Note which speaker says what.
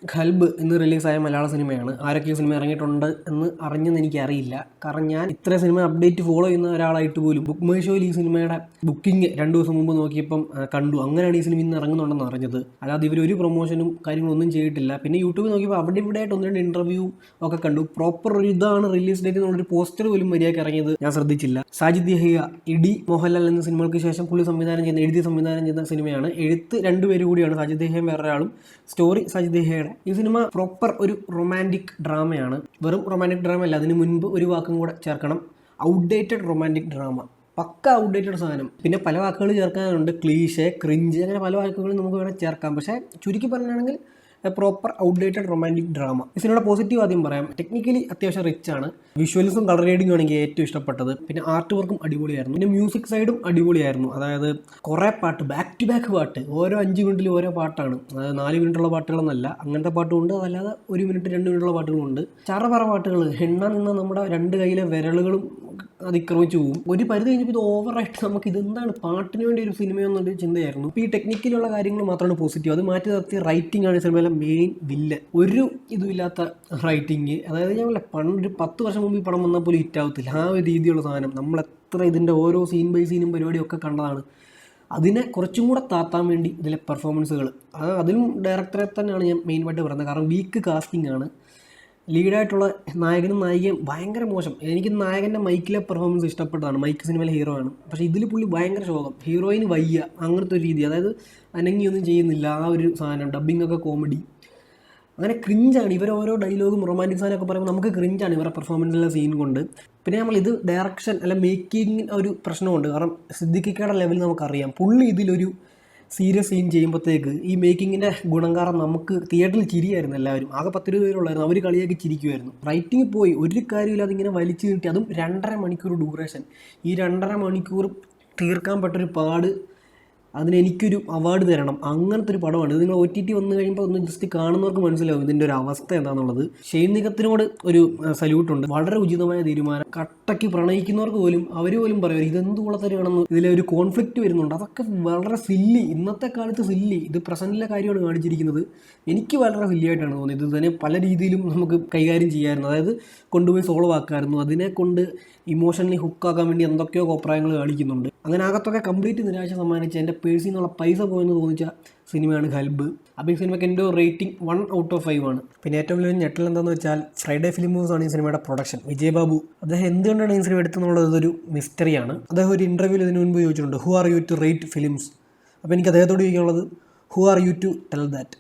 Speaker 1: ഖൽബ് ഇന്ന് റിലീസായ മലയാള സിനിമയാണ്. ആരൊക്കെ ഈ സിനിമ ഇറങ്ങിയിട്ടുണ്ട് എന്ന് അറിഞ്ഞെന്ന് എനിക്കറിയില്ല. കാരണം ഞാൻ ഇത്ര സിനിമ അപ്ഡേറ്റ് ഫോളോ ചെയ്യുന്ന ഒരാളായിട്ട് പോലും ബുക്ക് മൈ ഷോയിൽ ഈ സിനിമയുടെ ബുക്കിംഗ് 2 ദിവസം മുമ്പ് നോക്കിയപ്പം കണ്ടു. അങ്ങനെയാണ് ഈ സിനിമ ഇന്ന് ഇറങ്ങുന്നുണ്ടെന്ന് അറിഞ്ഞത്. അല്ലാതെ ഇവർ ഒരു പ്രൊമോഷനും കാര്യങ്ങളൊന്നും ചെയ്തിട്ടില്ല. പിന്നെ യൂട്യൂബിൽ നോക്കിയപ്പോൾ അവിടെ ഇവിടെ ആയിട്ട് 1-2 ഇൻ്റർവ്യൂ ഒക്കെ കണ്ടു. പ്രോപ്പർ ഒരു ഇതാണ് റിലീസ് ഡേറ്റ് എന്നുള്ളൊരു പോസ്റ്റർ പോലും മര്യാദയ്ക്ക് ഇറങ്ങിയത് ഞാൻ ശ്രദ്ധിച്ചില്ല. സാജിദ് യഹിയ ഇടി മോഹൻലാൽ എന്ന സിനിമകൾക്ക് ശേഷം പുള്ളി എഴുതി സംവിധാനം ചെയ്യുന്ന സിനിമയാണ്. എഴുത്ത് 2 പേര് കൂടിയാണ്, സാജിദ് യഹിയയും വേറൊരാളും. സ്റ്റോറി സാജിദ് യഹിയയുടെ. ഈ സിനിമ പ്രോപ്പർ ഒരു റൊമാൻറ്റിക് ഡ്രാമയാണ്. വെറും റൊമാൻറ്റിക് ഡ്രാമ അല്ല, അതിന് മുൻപ് ഒരു വാക്കും കൂടെ ചേർക്കണം, ഔട്ട്ഡേറ്റഡ് റൊമാൻറ്റിക് ഡ്രാമ. പക്ക ഔട്ട്ഡേറ്റഡ് സാധനം. പിന്നെ പല വാക്കുകൾ ചേർക്കാനുണ്ട്, ക്ലീഷേ, ക്രിഞ്ച്, അങ്ങനെ പല വാക്കുകളും നമുക്ക് വേണമെങ്കിൽ ചേർക്കാം. പക്ഷേ ചുരുക്കി പറയുകയാണെങ്കിൽ പ്രോപ്പർ ഔട്ട്ഡേറ്റഡ് റൊമാൻറ്റിക് ഡ്രാമ. ഈ സിനിമയുടെ പോസിറ്റീവ് ആദ്യം പറയാം. ടെക്നിക്കലി അത്യാവശ്യം റിച്ച് ആണ്. വിഷ്വൽസും കളർ ഗ്രേഡിങ്ങും ആണ് എനിക്ക് ഏറ്റവും ഇഷ്ടപ്പെട്ടത്. പിന്നെ ആർട്ട് വർക്കും അടിപൊളിയായിരുന്നു. പിന്നെ മ്യൂസിക് സൈഡും അടിപൊളിയായിരുന്നു. അതായത് കുറേ പാട്ട്, ബാക്ക് ടു ബാക്ക് പാട്ട്, ഓരോ 5 മിനിറ്റിൽ ഓരോ പാട്ടാണ്. അതായത് 4 മിനിറ്റുള്ള പാട്ടുകളെന്നല്ല, അങ്ങനത്തെ പാട്ടുമുണ്ട്. അതല്ലാതെ 1 മിനിറ്റ് 2 മിനിറ്റുള്ള പാട്ടുകളുണ്ട്. ചറപറ പാട്ടുകൾ, എണ്ണ നിന്ന് നമ്മുടെ 2 കൈയിലെ വിരലുകളും അതിക്രമിച്ചു പോകും. ഒരു പരിധി കഴിഞ്ഞപ്പോൾ ഇത് ഓവറായിട്ട് നമുക്ക് ഇതെന്താണ് പാട്ടിന് വേണ്ടി ഒരു സിനിമയെന്നൊരു ചിന്തയായിരുന്നു. ഇപ്പോൾ ഈ ടെക്നിക്കലുള്ള കാര്യങ്ങൾ മാത്രമാണ് പോസിറ്റീവ്. അത് മാറ്റി നിർത്തി റൈറ്റിംഗ് ആണ് ഈ സിനിമയിലെ മെയിൻ വില്ലൻ. ഒരു ഇതുമില്ലാത്ത റൈറ്റിംഗ്. അതായത് ഞാൻ പണ്ട് 10 വർഷം മുമ്പ് ഈ പടം വന്നാൽ പോലും ഹിറ്റാവത്തില്ല, ആ ഒരു രീതിയുള്ള സാധനം. നമ്മൾ എത്ര ഇതിൻ്റെ ഓരോ സീൻ ബൈ സീനും പരിപാടിയൊക്കെ കണ്ടതാണ്. അതിനെ കുറച്ചും കൂടെ താത്താൻ വേണ്ടി ഇതിലെ പെർഫോമൻസുകൾ, അതിലും ഡയറക്ടറെ തന്നെയാണ് ഞാൻ മെയിനായിട്ട് പറയുന്നത്. കാരണം വീക്ക് കാസ്റ്റിംഗ് ആണ്. ലീഡായിട്ടുള്ള നായകനും നായികയും ഭയങ്കര മോശം. എനിക്ക് നായകൻ്റെ മൈക്കിലെ പെർഫോമൻസ് ഇഷ്ടപ്പെട്ടതാണ്. മൈക്ക് സിനിമയിലെ ഹീറോ ആണ്. പക്ഷേ ഇതിൽ പുള്ളി ഭയങ്കര ശോകം. ഹീറോയിന് വയ്യ, അങ്ങനത്തെ ഒരു രീതി. അതായത് അനങ്ങിയൊന്നും ചെയ്യുന്നില്ല, ആ ഒരു സാധനം. ഡബ്ബിങ്ങൊക്കെ കോമഡി, അങ്ങനെ ക്രിഞ്ചാണ്. ഇവർ ഓരോ ഡയലോഗും റൊമാൻറ്റിക് സാധനമൊക്കെ പറയുമ്പോൾ നമുക്ക് ക്രിഞ്ചാണ് ഇവരുടെ പെർഫോമൻസിലെ സീൻ കൊണ്ട്. പിന്നെ നമ്മൾ ഇത് ഡയറക്ഷൻ അല്ല മേക്കിംഗ് ഒരു പ്രശ്നമുണ്ട്. കാരണം സിദ്ദിഖിക്കയുടെ ലെവൽ നമുക്കറിയാം. പുള്ളി ഇതിലൊരു സീരിയസ് സീൻ ചെയ്യുമ്പോഴത്തേക്ക് ഈ മേക്കിങ്ങിൻ്റെ ഗുണം കാരണം നമുക്ക് തിയേറ്ററിൽ ചിരിയായിരുന്നു എല്ലാവരും. ആകെ 10-20 പേരുള്ളായിരുന്നു, അവർ കളിയാക്കി ചിരിക്കുമായിരുന്നു. റൈറ്റിംഗ് പോയി, ഒരു കാര്യമില്ലാതെ ഇങ്ങനെ വലിച്ചു കിട്ടി. അതും 2.5 മണിക്കൂർ ഡ്യൂറേഷൻ. ഈ 2.5 മണിക്കൂർ തീർക്കാൻ പറ്റൊരു പാട്, അതിനെനിക്കൊരു അവാർഡ് തരണം. അങ്ങനത്തെ ഒരു പടമാണ് ഇത്. നിങ്ങൾ OTT വന്നു കഴിയുമ്പോൾ ഒന്ന് ജസ്റ്റ് കാണുന്നവർക്ക് മനസ്സിലാവും ഇതിൻ്റെ ഒരു അവസ്ഥ എന്താണെന്നുള്ളത്. ഷെയ്ൻ നിഗത്തിനോട് ഒരു സല്യൂട്ടുണ്ട്. വളരെ ഉചിതമായ തീരുമാനം. കട്ടയ്ക്ക് പ്രണയിക്കുന്നവർക്ക് പോലും അവർ പോലും പറയും ഇതെന്ത് കുളത്തരയാണെന്ന്. ഇതിലെ ഒരു കോൺഫ്ലിക്റ്റ് വരുന്നുണ്ട്, അതൊക്കെ വളരെ സില്ലി. ഇന്നത്തെ കാലത്ത് സില്ലി. ഇത് പ്രസൻറ്റിലെ കാര്യമാണ് കാണിച്ചിരിക്കുന്നത്. എനിക്ക് വളരെ സില്ലിയായിട്ടാണ് തോന്നിയത്. ഇത് തന്നെ പല രീതിയിലും നമുക്ക് കൈകാര്യം ചെയ്യാമായിരുന്നു. അതായത് കൊണ്ടുപോയി സോൾവ് ആക്കാമായിരുന്നു. അതിനെ കൊണ്ട് ഇമോഷണലി ഹുക്കാക്കാൻ വേണ്ടി എന്തൊക്കെയോ കോപ്രായങ്ങൾ കാണിക്കുന്നുണ്ട്. അങ്ങനെ അകത്തൊക്കെ കംപ്ലീറ്റ് നിരാശ സമ്മാനിച്ച് എൻ്റെ പേഴ്സിൽ നിന്നുള്ള പൈസ പോയെന്ന് തോന്നിച്ച സിനിമയാണ് ഖൽബ്. അപ്പോൾ ഈ സിനിമയ്ക്ക് എൻ്റെ റേറ്റിംഗ് 1 out of 5 ആണ്. പിന്നെ ഏറ്റവും വലിയ ഞെട്ടൽ എന്താണെന്ന് വെച്ചാൽ ഫ്രൈഡേ ഫിലിം ഹൗസ് ആണ് ഈ സിനിമയുടെ പ്രൊഡക്ഷൻ. വിജയ് ബാബു അദ്ദേഹം എന്തുകൊണ്ടാണ് ഈ സിനിമ എടുത്തെന്നുള്ളത് ഒരു മിസ്റ്ററിയാണ്. അദ്ദേഹം ഒരു ഇൻ്റർവ്യൂവിൽ ഇതിനു മുൻപ് ചോദിച്ചിട്ടുണ്ട്, who are you to rate films. അപ്പോൾ എനിക്ക് അദ്ദേഹത്തോട് ചോദിക്കാനുള്ളത്, who are you to tell that.